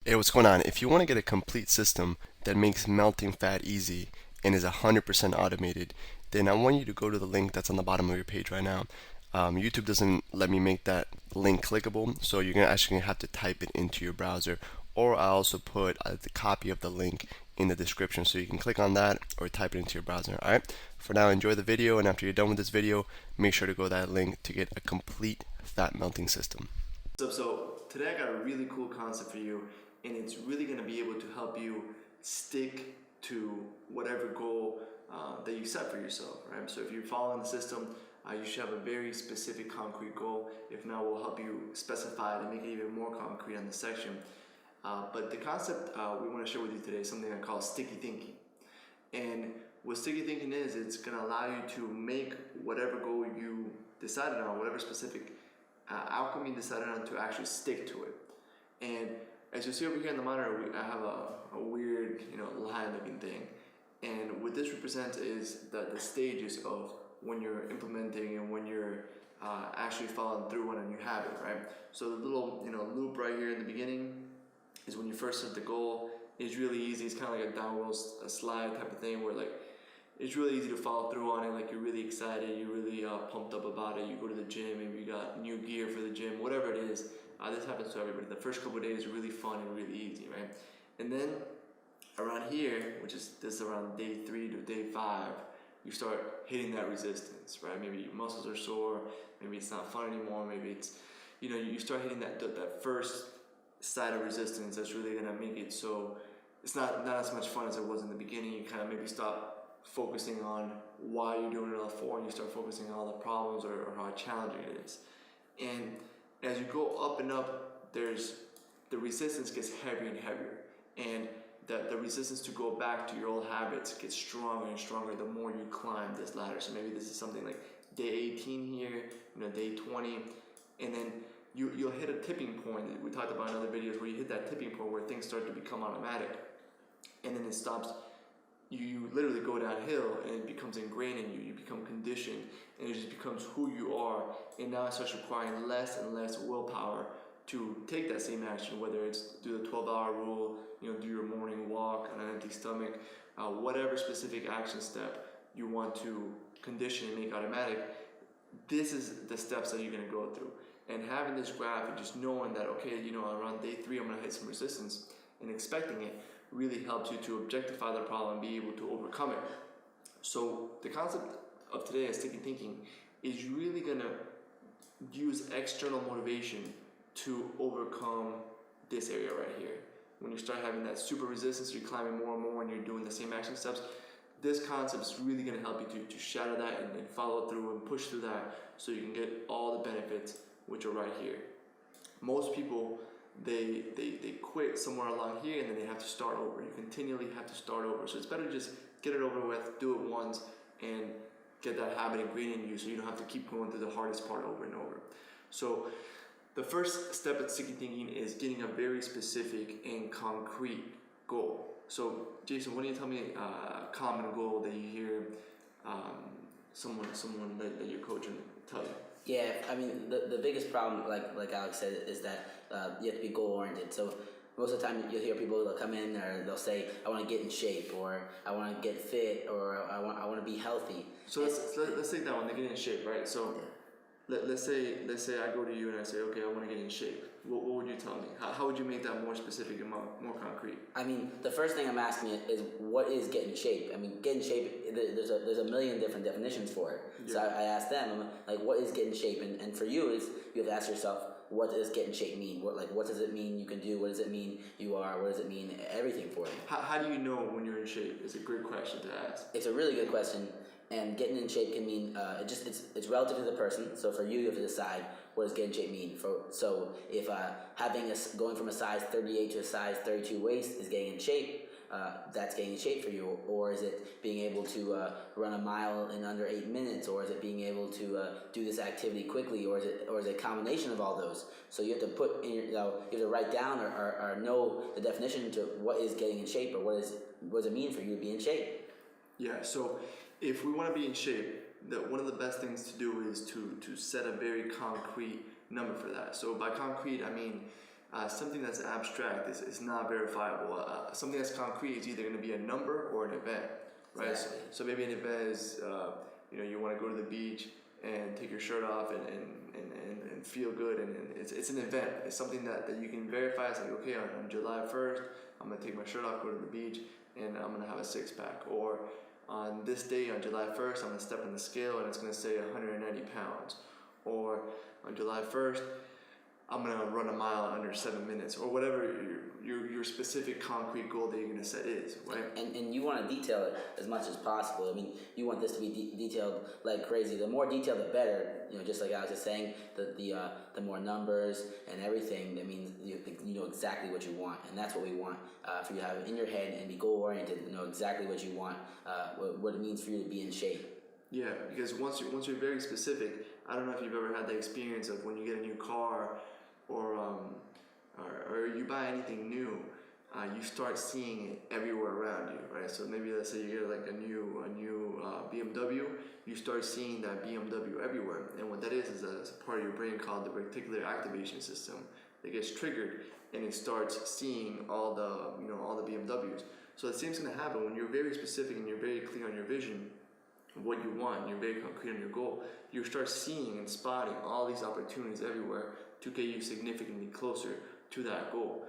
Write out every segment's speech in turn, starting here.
Hey, what's going on? If you want to get a complete system that makes melting fat easy and is 100% automated, then I want you to go to the link that's on the bottom of your page right now. YouTube doesn't let me make that link clickable, so you're actually gonna have to type it into your browser, or I also put the copy of the link in the description, so you can click on that or type it into your browser. All right. For now, enjoy the video, and after you're done with this video, make sure to go to that link to get a complete fat melting system. So today I got a really cool concept for you, and it's really going to be able to help you stick to whatever goal that you set for yourself, right? So if you're following the system, you should have a very specific concrete goal. If not, we'll help you specify it and make it even more concrete on the section. But the concept we want to share with you today is something I call sticky thinking. And what sticky thinking is, it's going to allow you to make whatever goal you decided on, whatever specific outcome you decided on, to actually stick to it. And as you see over here in the monitor, I have a weird, line looking thing. And what this represents is the stages of when you're implementing and when you're actually following through on a new habit, right? So the little, loop right here in the beginning is when you first set the goal. It's really easy. It's kind of like a downward slide type of thing where, like, it's really easy to follow through on it. Like, you're really excited, you're really pumped up about it. You go to the gym, maybe you got new gear for the gym, whatever it is. This happens to everybody. The first couple of days are really fun and really easy, right? And then around here, which is this around day 3 to day 5, you start hitting that resistance, right? Maybe your muscles are sore, maybe it's not fun anymore, maybe it's, you start hitting that first side of resistance that's really gonna make it so it's not as much fun as it was in the beginning. You kind of maybe stop focusing on why you're doing it all for, and you start focusing on all the problems or how challenging it is. And as you go up and up, the resistance gets heavier and heavier, and the resistance to go back to your old habits gets stronger and stronger the more you climb this ladder. So maybe this is something like day 18 here, day 20, and then you'll hit a tipping point. We talked about in other videos where you hit that tipping point where things start to become automatic, and then it stops. You literally go downhill, and it becomes ingrained in you. You become conditioned, and it just becomes who you are. And now it starts requiring less and less willpower to take that same action, whether it's do the 12-hour rule, do your morning walk on an empty stomach, whatever specific action step you want to condition and make automatic. This is the steps that you're going to go through. And having this graph and just knowing that, okay, around day 3 I'm going to hit some resistance, and expecting it, really helps you to objectify the problem and be able to overcome it. So the concept of today as sticky thinking is really going to use external motivation to overcome this area right here. When you start having that super resistance, you're climbing more and more and you're doing the same action steps, this concept is really going to help you to shatter that and follow through and push through that so you can get all the benefits, which are right here. Most people, they quit somewhere along here, and then they have to start over. You continually have to start over. So it's better to just get it over with, do it once, and get that habit ingrained in you so you don't have to keep going through the hardest part over and over. So the first step at sticky thinking is getting a very specific and concrete goal. So Jason, why don't you tell me a common goal that you hear someone that you're coaching tell you? Yeah, I mean, the biggest problem, like Alex said, is that you have to be goal oriented. So most of the time, you'll hear people that come in or they'll say, "I want to get in shape," or "I want to get fit," or "I want to be healthy." So let's take that one. They get in shape, right? So let's say I go to you and I say, okay, I want to get in shape. What would you tell me? How would you make that more specific and more concrete? I mean, the first thing I'm asking is, what is get in shape? I mean, get in shape, there's a million different definitions for it. Yeah. So I asked them, I'm like, what is get in shape? And for you, is you have to ask yourself, what does get in shape mean? What does it mean you can do? What does it mean you are? What does it mean everything for you? How do you know when you're in shape? It's a great question to ask. It's a really good question. And getting in shape can mean it's relative to the person. So for you have to decide, what does get in shape mean. So if going from a size 38 to a size 32 waist is getting in shape, that's getting in shape for you. Or is it being able to run a mile in under 8 minutes? Or is it being able to do this activity quickly? Or is it a combination of all those? So you have to put in you have to write down or know the definition to what is getting in shape, or what does it mean for you to be in shape. Yeah. So if we want to be in shape, one of the best things to do is to set a very concrete number for that. So by concrete, I mean something that's abstract is not verifiable. Something that's concrete is either going to be a number or an event, right? Exactly. So maybe an event is, you want to go to the beach and take your shirt off and feel good, and it's an event. It's something that you can verify. It's like, okay, on July 1st, I'm going to take my shirt off, go to the beach, and I'm going to have a six-pack. Or on this day, on July 1st, I'm going to step on the scale and it's going to say 190 pounds. Or on July 1st, I'm gonna run a mile in under 7 minutes, or whatever your specific concrete goal that you're gonna set is, right? And you want to detail it as much as possible. I mean, you want this to be detailed like crazy. The more detailed, the better. Just like I was just saying, the more numbers and everything. That means you know exactly what you want, and that's what we want for you to have it in your head and be goal oriented. Know exactly what you want, what it means for you to be in shape. Yeah, because once you're very specific, I don't know if you've ever had the experience of when you get a new car, or you buy anything new, you start seeing it everywhere around you, right? So maybe let's say you get like a new BMW, you start seeing that BMW everywhere, and what that is a part of your brain called the reticular activation system that gets triggered, and it starts seeing all the BMWs. So the same thing's gonna happen when you're very specific and you're very clear on your vision, what you want, you're very concrete on your goal. You start seeing and spotting all these opportunities everywhere to get you significantly closer to that goal.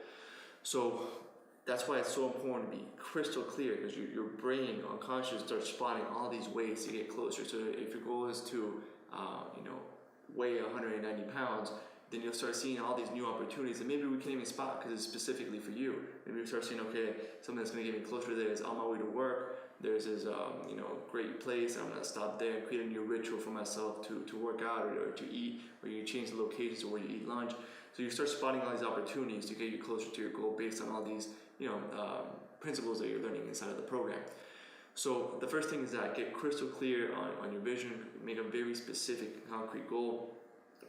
So that's why it's so important to be crystal clear, because your brain unconscious starts spotting all these ways to get closer. So if your goal is to weigh 190 pounds, then you'll start seeing all these new opportunities that maybe we can't even spot because it's specifically for you. Maybe you'll start seeing, okay, something that's going to get me closer to there is on my way to work. There's this great place. I'm gonna stop there and create a new ritual for myself to work out or to eat, or you change the locations to where you eat lunch. So you start spotting all these opportunities to get you closer to your goal based on all these principles that you're learning inside of the program. So the first thing is that get crystal clear on your vision, make a very specific concrete goal,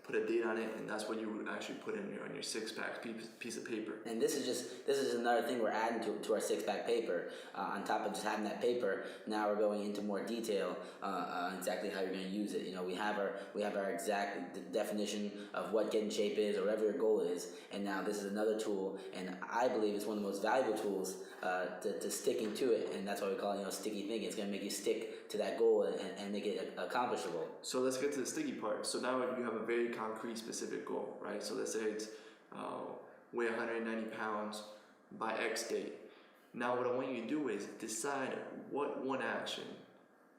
put a date on it, and that's what you would actually put on your six-pack piece of paper. And this is another thing we're adding to our six-pack paper. On top of just having that paper, now we're going into more detail on exactly how you're going to use it. We have our exact definition of what get in shape is, or whatever your goal is, and now this is another tool, and I believe it's one of the most valuable tools to sticking to it, and that's why we call it sticky thinking. It's going to make you stick to that goal and make it accomplishable. So let's get to the sticky part. So now you have a very concrete, specific goal, right? So let's say it's weigh 190 pounds by X date. Now what I want you to do is decide what one action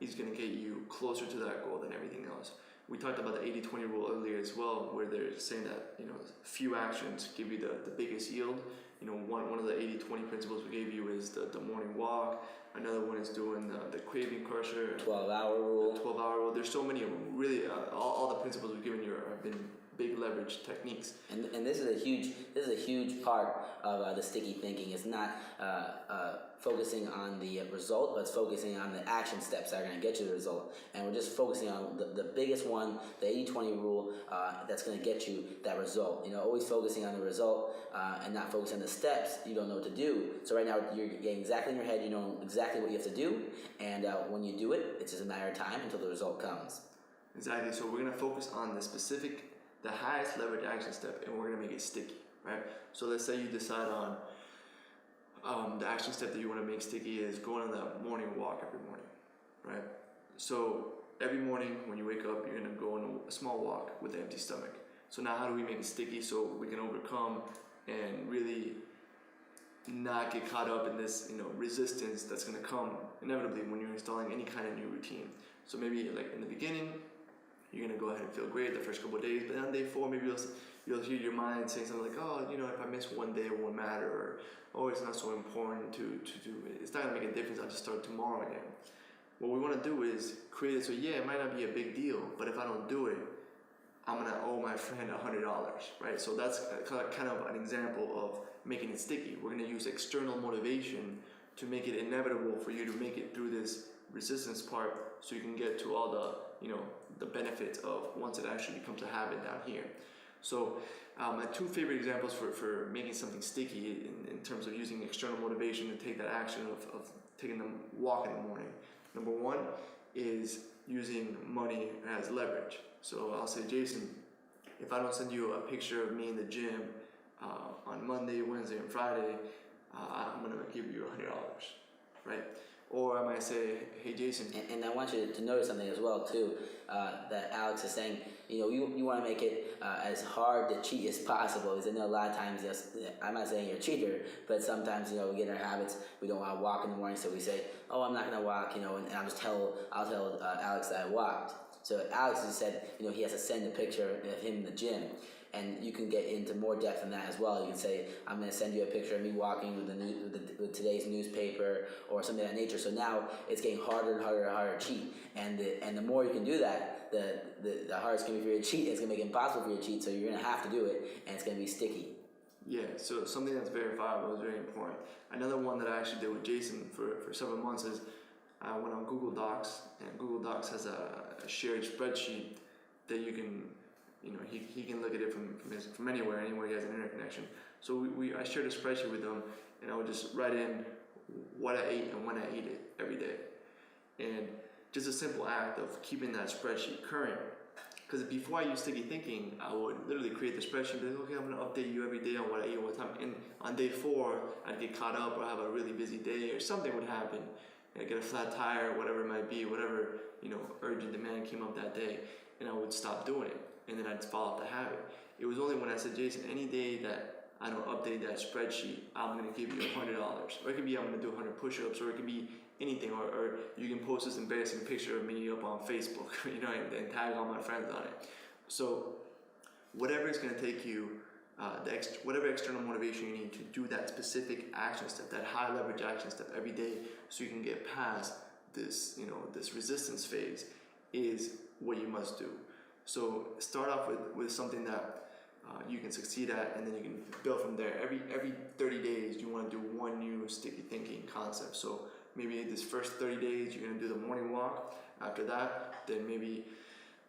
is going to get you closer to that goal than everything else. We talked about the 80-20 rule earlier as well, where they're saying that few actions give you the biggest yield. One of the 80-20 principles we gave you is the morning walk. Another one is doing the craving crusher. 12-hour rule. The 12-hour rule. There's so many of them. Really, all the principles we've given you have been big leverage techniques. And this is a huge part of the sticky thinking. It's not focusing on the result, but it's focusing on the action steps that are going to get you the result. And we're just focusing on the biggest one, the 80-20 rule, that's going to get you that result. Always focusing on the result and not focusing on the steps you don't know what to do. So right now you're getting exactly in your head, you know exactly what you have to do, and when you do it, it's just a matter of time until the result comes. Exactly. So we're going to focus on the highest leverage action step, and we're going to make it sticky, right? So let's say you decide on the action step that you want to make sticky is going on that morning walk every morning, right? So every morning when you wake up, you're going to go on a small walk with an empty stomach. So now how do we make it sticky so we can overcome and really not get caught up in this resistance that's going to come inevitably when you're installing any kind of new routine? So maybe like in the beginning, you're going to go ahead and feel great the first couple of days, but then on day 4, maybe you'll hear your mind saying something like, oh, if I miss one day, it won't matter, or oh, it's not so important to do it. It's not going to make a difference. I'll just start tomorrow again. What we want to do is create it so, yeah, it might not be a big deal, but if I don't do it, I'm going to owe my friend $100, right? So that's kind of an example of making it sticky. We're going to use external motivation to make it inevitable for you to make it through this resistance part so you can get to all the benefits of once it actually becomes a habit down here. So my 2 favorite examples for making something sticky in terms of using external motivation to take that action of taking the walk in the morning. Number 1 is using money as leverage. So I'll say, Jason, if I don't send you a picture of me in the gym on Monday, Wednesday, and Friday, I'm gonna give you $100, right? Or I might say, hey Jason. And I want you to notice something as well too, that Alex is saying. You know, you want to make it as hard to cheat as possible. Because I know a lot of times, yes, I'm not saying you're a cheater, but sometimes, you know, we get in our habits. We don't want to walk in the morning, so we say, "Oh, I'm not going to walk," you know, and I'll tell Alex that I walked. So Alex has said, you know, he has to send a picture of him in the gym. And you can get into more depth than that as well. You can say, I'm going to send you a picture of me walking with today's newspaper or something of that nature. So now it's getting harder and harder and harder to cheat. And the more you can do that, the harder it's going to be for you to cheat. It's going to make it impossible for you to cheat. So you're going to have to do it, and it's going to be sticky. Yeah, so something that's verifiable is very important. Another one that I actually did with Jason for several months is I went on Google Docs, and Google Docs has a shared spreadsheet that you can, you know, he can look at it from anywhere he has an internet connection. So I shared a spreadsheet with him, and I would just write in what I ate and when I ate it every day. And just a simple act of keeping that spreadsheet current. Because before I used sticky thinking, I would literally create the spreadsheet, like, okay, I'm gonna update you every day on what I ate, what time. And on day 4, I'd get caught up or have a really busy day or something would happen. I'd get a flat tire, whatever it might be, whatever, you know, urgent demand came up that day, and I would stop doing it. And then I'd follow up the habit. It was only when I said, Jason, any day that I don't update that spreadsheet, I'm gonna give you $100. Or it could be I'm gonna do 100 push-ups, or it could be anything, or you can post this embarrassing picture of me up on Facebook, you know, and tag all my friends on it. So whatever is gonna take you, whatever external motivation you need to do that specific action step, that high leverage action step every day, so you can get past this, you know, this resistance phase, is what you must do. So start off with something that you can succeed at, and then you can build from there. Every 30 days, you want to do one new sticky thinking concept. So maybe this first 30 days, you're going to do the morning walk. After that, then maybe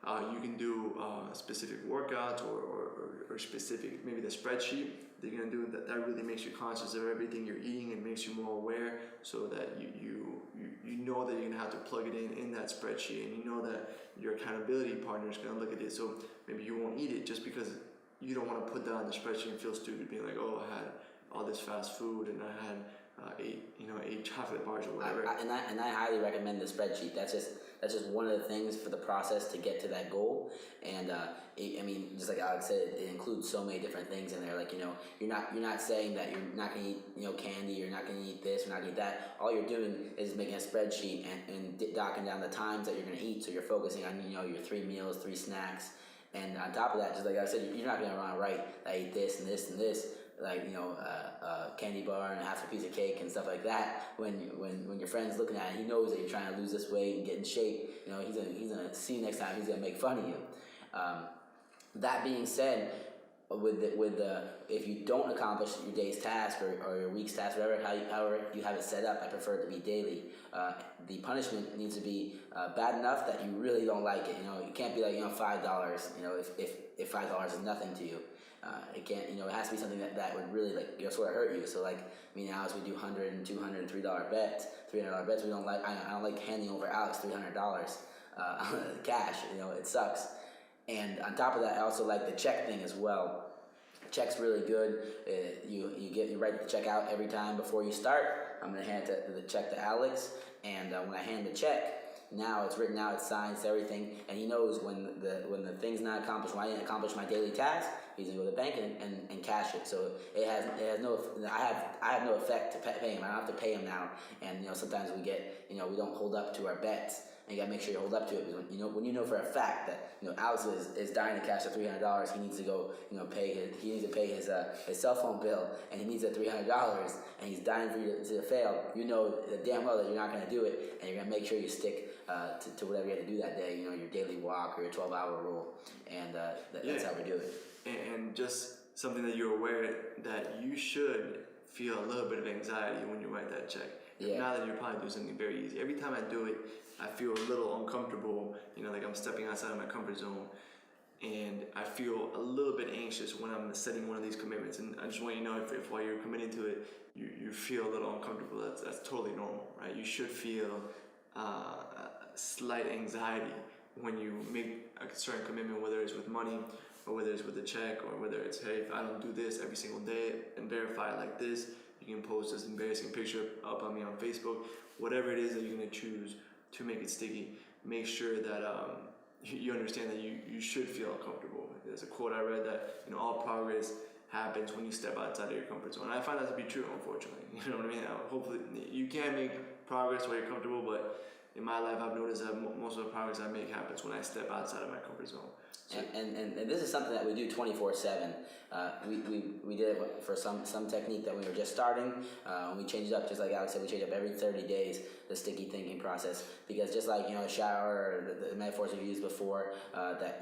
you can do specific workouts or specific, maybe the spreadsheet that you're going to do that really makes you conscious of everything you're eating and makes you more aware, so that you know that you're going to have to plug it in that spreadsheet, and you know that your accountability partner is going to look at it. So maybe you won't eat it just because you don't want to put that on the spreadsheet and feel stupid being like, oh, I had all this fast food and I had 8 chocolate bars or whatever. I highly recommend the spreadsheet. That's just one of the things for the process to get to that goal. And I mean, just like Alex said, it includes so many different things in there. Like, you know, you're not saying that you're not going to eat, you know, candy, you're not going to eat this, you're not going to eat that. All you're doing is making a spreadsheet and docking down the times that you're going to eat. So you're focusing on, you know, your 3 meals, 3 snacks. And on top of that, just like I said, you're not going to want to write, I ate this and this and this, like, you know, candy bar and half a piece of cake and stuff like that. When your friend's looking at it, he knows that you're trying to lose this weight and get in shape. You know, he's gonna see you next time. He's gonna make fun of you. That being said, if you don't accomplish your day's task or your week's task, however you have it set up, I prefer it to be daily. The punishment needs to be bad enough that you really don't like it. You know, it can't be like, you know, $5. You know, if $5 is nothing to you. It can't, you know, it has to be something that would really, like, you know, sort of hurt you. So, like, me and Alex, we do $100 and $200 and $3 bets. $300 bets. We don't like. I don't like handing over Alex $300 cash. You know, it sucks. And on top of that, I also like the check thing as well. Check's really good. You write the check out every time before you start. I'm gonna hand the check to Alex, and when I hand the check, now it's written out, it's signed, it's everything, and he knows when the thing's not accomplished, when I didn't accomplish my daily task, he's gonna go to the bank and cash it. So it has no, I have no effect to pay him. I don't have to pay him now. And, you know, sometimes we don't hold up to our bets. And you gotta make sure you hold up to it, because when you know for a fact that, you know, Alex is dying to cash the $300, he needs to go, you know, pay his cell phone bill, and he needs the $300, and he's dying for you to fail. You know damn well that you're not gonna do it, and you're gonna make sure you stick to whatever you have to do that day. You know, your daily walk or your 12-hour rule, and that's how we do it. And just something that you're aware that you should feel a little bit of anxiety when you write that check. Yeah. Now that you're probably doing something very easy. Every time I do it, I feel a little uncomfortable, you know, like I'm stepping outside of my comfort zone, and I feel a little bit anxious when I'm setting one of these commitments. And I just want you to know, if while you're committing to it, you feel a little uncomfortable, that's totally normal, right? You should feel slight anxiety when you make a certain commitment, whether it's with money or whether it's with a check, or whether it's, hey, if I don't do this every single day and verify it like this, you can post this embarrassing picture up on me on Facebook. Whatever it is that you're going to choose to make it sticky, make sure that you understand that you should feel uncomfortable. There's a quote I read that, all progress happens when you step outside of your comfort zone. And I find that to be true, unfortunately. You know what I mean? Hopefully, you can make progress while you're comfortable, but in my life, I've noticed that most of the progress I make happens when I step outside of my comfort zone. So, and this is something that we do 24/7. We did it for some technique that we were just starting. We changed it up, just like Alex said, we change up every 30 days, the sticky thinking process, because just like a shower, or the metaphors we've used before, that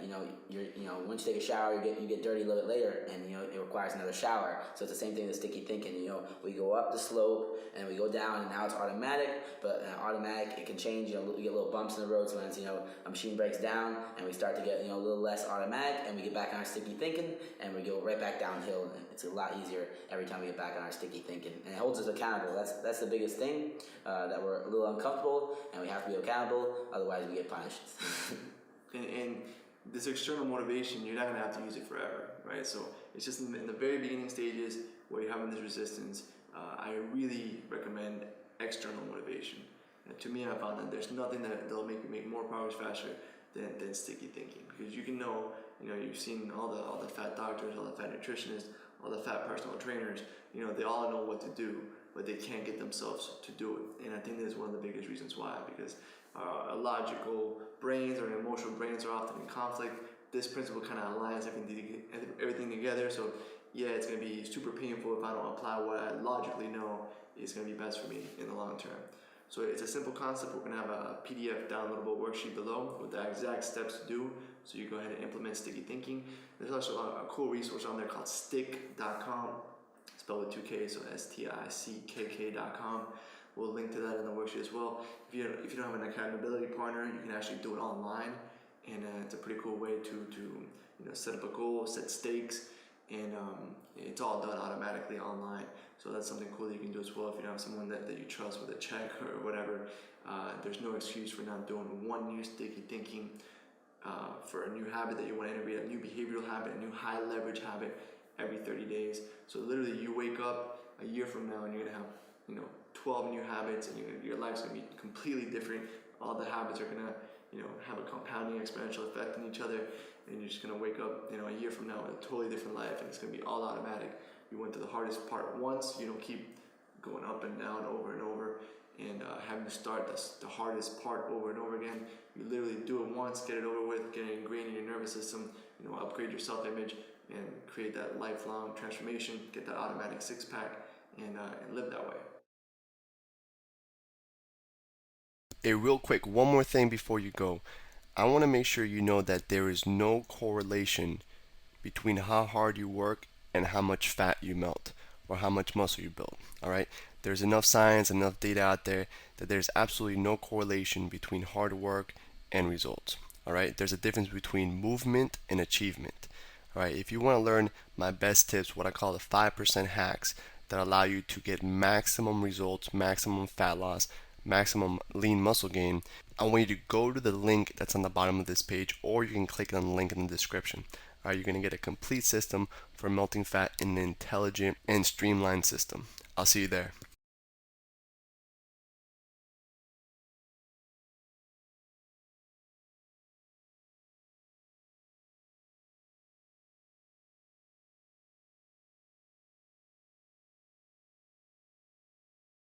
once you take a shower, you get dirty a little bit later, and it requires another shower. So it's the same thing with sticky thinking. We go up the slope and we go down, and now it's automatic. But automatic, it can change. We get little bumps in the road. Sometimes a machine breaks down, and we start to get a little less automatic, and we get back on our sticky thinking, and we go right back downhill. And it's a lot easier every time we get back on our sticky thinking, and it holds us accountable. That's the biggest thing, that we're a little uncomfortable, and we have to be accountable. Otherwise, we get punished. and this external motivation, you're not gonna have to use it forever, right? So it's just in the very beginning stages where you're having this resistance. I really recommend external motivation. And to me, I found that there's nothing that'll make you make more progress faster than sticky thinking, because you can you've seen all the fat doctors, all the fat nutritionists, all the fat personal trainers, they all know what to do, but they can't get themselves to do it. And I think that's one of the biggest reasons why, because our logical brains or emotional brains are often in conflict. This principle kind of aligns everything together. So yeah, it's going to be super painful if I don't apply what I logically know is going to be best for me in the long term. So it's a simple concept. We're going to have a PDF downloadable worksheet below with the exact steps to do, so you go ahead and implement sticky thinking. There's also a cool resource on there called stick.com, spelled with 2 K's, so stickk.com. We'll link to that in the worksheet as well. If you don't have an accountability partner, you can actually do it online, and it's a pretty cool way to set up a goal, set stakes, and it's all done automatically online. So that's something cool that you can do as well if you don't have someone that you trust with a check or whatever. There's no excuse for not doing one new sticky thinking for a new habit that you want to integrate, a new behavioral habit, a new high leverage habit every 30 days. So literally you wake up a year from now and you're going to have 12 new habits, and your life's going to be completely different. All the habits are going to have a compounding exponential effect on each other, and you're just going to wake up a year from now with a totally different life, and it's going to be all automatic. You went to the hardest part once, you don't keep going up and down over and over and having to start the hardest part over and over again. You literally do it once, get it over with, get it ingrained in your nervous system, upgrade your self-image and create that lifelong transformation, get that automatic six-pack, and live that way. Hey, real quick, one more thing before you go. I want to make sure you know that there is no correlation between how hard you work and how much fat you melt or how much muscle you build. All right, there's enough science, enough data out there that there's absolutely no correlation between hard work and results. All right, there's a difference between movement and achievement. All right, if you want to learn my best tips, what I call the 5% hacks that allow you to get maximum results, maximum fat loss, maximum lean muscle gain, I want you to go to the link that's on the bottom of this page, or you can click on the link in the description. All right, you're going to get a complete system for melting fat in an intelligent and streamlined system. I'll see you there.